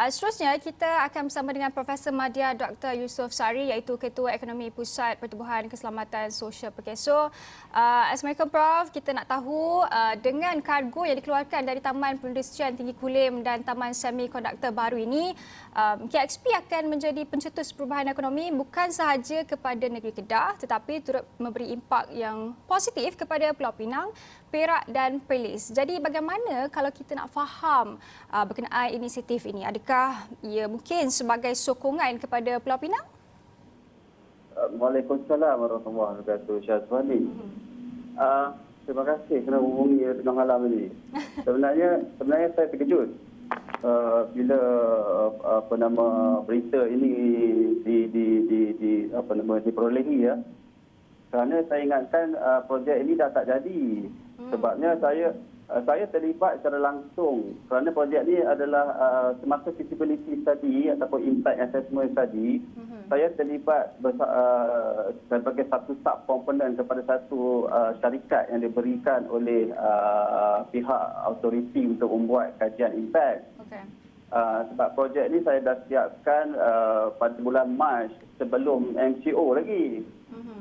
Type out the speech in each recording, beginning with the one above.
Seterusnya, kita akan bersama dengan Profesor Madya Dr. Yusof Sari, iaitu Ketua Ekonomi Pusat Pertubuhan Keselamatan Sosial Perkeso. Assalamualaikum Prof. Kita nak tahu dengan kargo yang dikeluarkan dari Taman Perindustrian Tinggi Kulim dan Taman Semikonduktor baru ini, KXP akan menjadi pencetus perubahan ekonomi bukan sahaja kepada negeri Kedah tetapi turut memberi impak yang positif kepada Pulau Pinang, Perak dan Perlis. Jadi bagaimana kalau kita nak faham berkenaan inisiatif ini? Adakah ia mungkin sebagai sokongan kepada Pulau Pinang? Waalaikumsalam warahmatullahi wabarakatuh, Syazwani. Terima kasih kerana hubungi tengah malam ini. Sebenarnya saya terkejut bila berita ini diperolehi ya. Kerana saya ingatkan projek ini dah tak jadi. Sebabnya saya terlibat secara langsung kerana projek ini adalah semasa feasibility study ataupun impact assessment study. Saya terlibat sebagai satu sub-komponen kepada satu syarikat yang diberikan oleh pihak autoriti untuk membuat kajian impact. Okay. Sebab projek ini saya dah siapkan pada bulan Mac sebelum MCO lagi.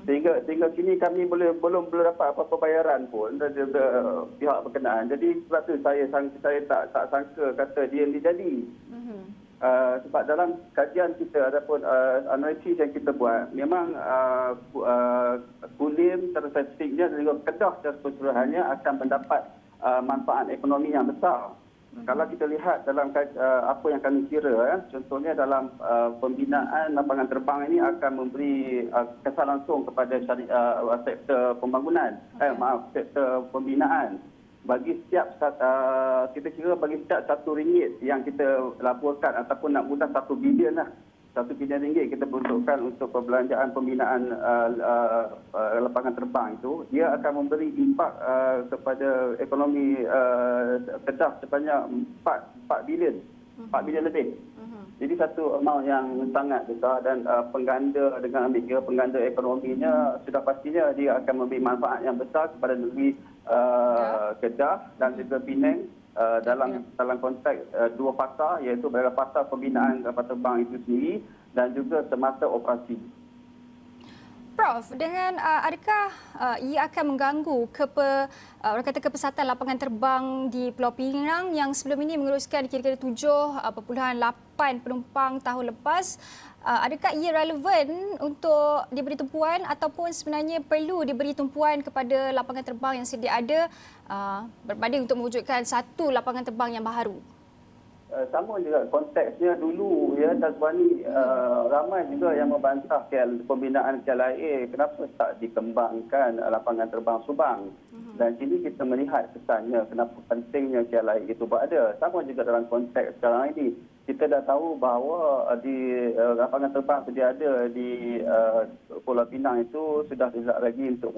Sehingga kini kami belum dapat apa-apa bayaran pun dari pihak berkenaan. Jadi sebab tu saya tak sangka kata dia ni jadi. Sebab dalam kajian kita ataupun analisis yang kita buat, memang Kulim secara spesifiknya dan juga Kedah secara keseluruhannya akan mendapat manfaat ekonomi yang besar. Kalau kita lihat dalam apa yang kami kira, contohnya dalam pembinaan lapangan terbang ini akan memberi kesan langsung kepada sektor pembangunan, sektor pembinaan. Bagi setiap kita kira bagi setiap RM1 yang kita laporkan ataupun nak mudah RM1 bilion lah. RM1 bilion kita peruntukkan untuk perbelanjaan pembinaan lapangan terbang itu, dia akan memberi impak kepada ekonomi Kedah sebanyak 4 bilion. 4 bilion lebih. Jadi satu amount yang sangat besar dan pengganda dengan ambil kira pengganda ekonominya sudah pastinya dia akan memberi manfaat yang besar kepada negeri Kedah dan juga Penang dalam konteks dua fasa, iaitu fasa pembinaan kapal terbang itu sendiri dan juga semasa operasi. Prof, dengan adakah ia akan mengganggu kepesatan lapangan terbang di Pulau Pinang yang sebelum ini menguruskan kira-kira 7.8 penumpang tahun lepas? Adakah ia relevan untuk diberi tumpuan ataupun sebenarnya perlu diberi tumpuan kepada lapangan terbang yang sedia ada berbanding untuk mewujudkan satu lapangan terbang yang baharu? Sama juga konteksnya dulu ya, Tazwani, ramai juga yang membantah pembinaan KLIA kenapa tak dikembangkan lapangan terbang Subang. Dan sini kita melihat kesannya kenapa pentingnya KLIA itu berada. Sama juga dalam konteks sekarang ini. Kita dah tahu bahawa di lapangan terbang sedia ada di Pulau Pinang itu sudah tidak lagi untuk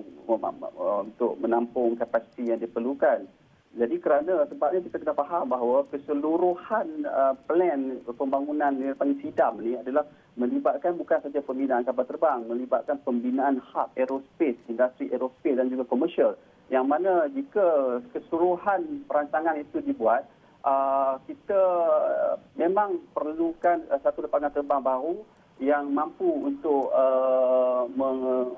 menampung kapasiti yang diperlukan. Jadi kerana sebabnya kita kena faham bahawa keseluruhan plan pembangunan lapangan sidam ni adalah melibatkan bukan saja pembinaan kapal terbang, melibatkan pembinaan hub aerospace, industri aerospace dan juga komersial. Yang mana jika keseluruhan perancangan itu dibuat, kita memang perlukan satu lapangan terbang baru yang mampu untuk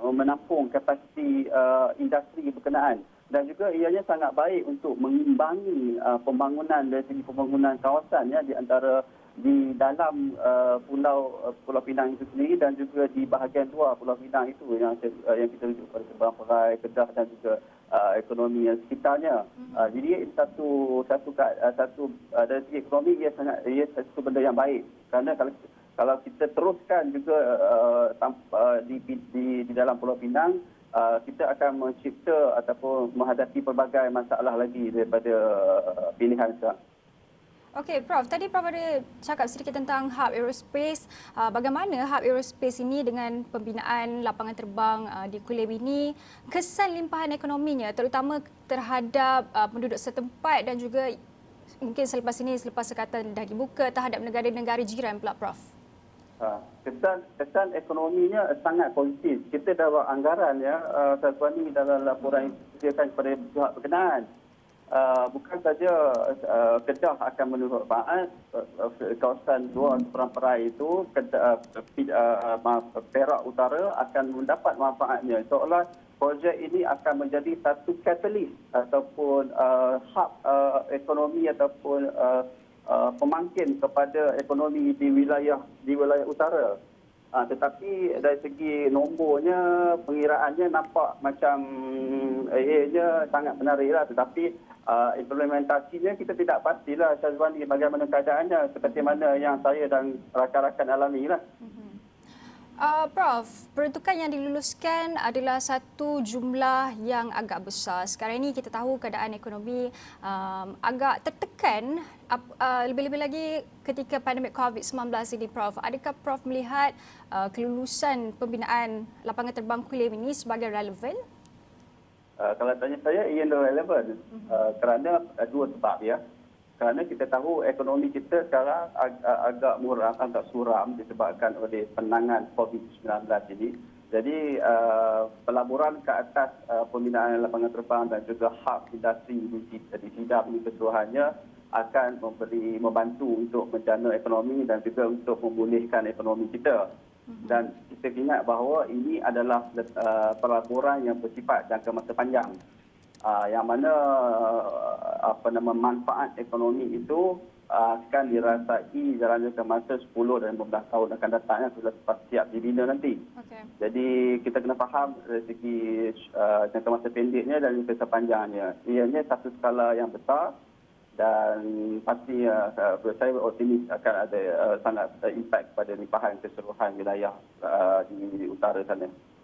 menampung kapasiti industri berkenaan. Dan juga ianya sangat baik untuk mengimbangi pembangunan dari segi pembangunan kawasan ya, di dalam Pulau Pinang itu sendiri dan juga di bahagian luar Pulau Pinang itu yang kita rujuk pada Seberang Perai, Kedah dan juga ekonomi yang sekitarnya. Jadi satu dari segi ekonomi ia satu benda yang baik kerana kalau kita teruskan juga di dalam Pulau Pinang, kita akan mencipta ataupun menghadapi pelbagai masalah lagi daripada pilihan sekarang. Okey, Prof. Tadi Prof ada cakap sedikit tentang hub aerospace. Bagaimana hub aerospace ini dengan pembinaan lapangan terbang di Kulim ini, kesan limpahan ekonominya terutama terhadap penduduk setempat dan juga mungkin selepas sekatan dah dibuka terhadap negara-negara jiran pula, Prof? Kesan ekonominya sangat positif. Kita dah buat anggaran ya, Tazwani dalam laporan yang disediakan kepada pihak berkenaan. bukan saja Kedah akan menerima manfaat, kawasan luar Perang-Perai itu, Perak Utara akan mendapat manfaatnya. Seolah projek ini akan menjadi satu katalis ataupun hub ekonomi ataupun pemangkin kepada ekonomi di wilayah utara. Tetapi dari segi nombornya, pengiraannya nampak macam nya sangat menarik lah. Tetapi implementasinya kita tidak pastilah Syazwani bagaimana keadaannya, seperti mana yang saya dan rakan-rakan alami lah. Prof, peruntukan yang diluluskan adalah satu jumlah yang agak besar. Sekarang ini kita tahu keadaan ekonomi agak tertekan, lebih-lebih lagi ketika pandemik COVID-19 ini, Prof. Adakah Prof melihat kelulusan pembinaan lapangan terbang Kulim ini sebagai relevan? Kalau tanya saya, ia relevan kerana dua sebab ya. Kerana kita tahu ekonomi kita sekarang agak muram, agak suram disebabkan oleh penanganan COVID-19 ini. Jadi pelaburan ke atas pembinaan lapangan terbang dan juga hub industri di Sidap ini keseluruhannya akan membantu untuk menjana ekonomi dan juga untuk memulihkan ekonomi kita. Dan kita ingat bahawa ini adalah pelaburan yang bersifat jangka masa panjang. Yang mana manfaat ekonomi itu akan dirasai dalam jangka masa 10 dan 15 tahun akan datang yang sudah siap dibina nanti. Okay. Jadi kita kena faham dari segi jangka masa pendeknya dan jangka panjangnya. Ianya satu skala yang besar dan pasti saya optimis akan ada sangat impact pada limpahan keseluruhan wilayah di utara sana.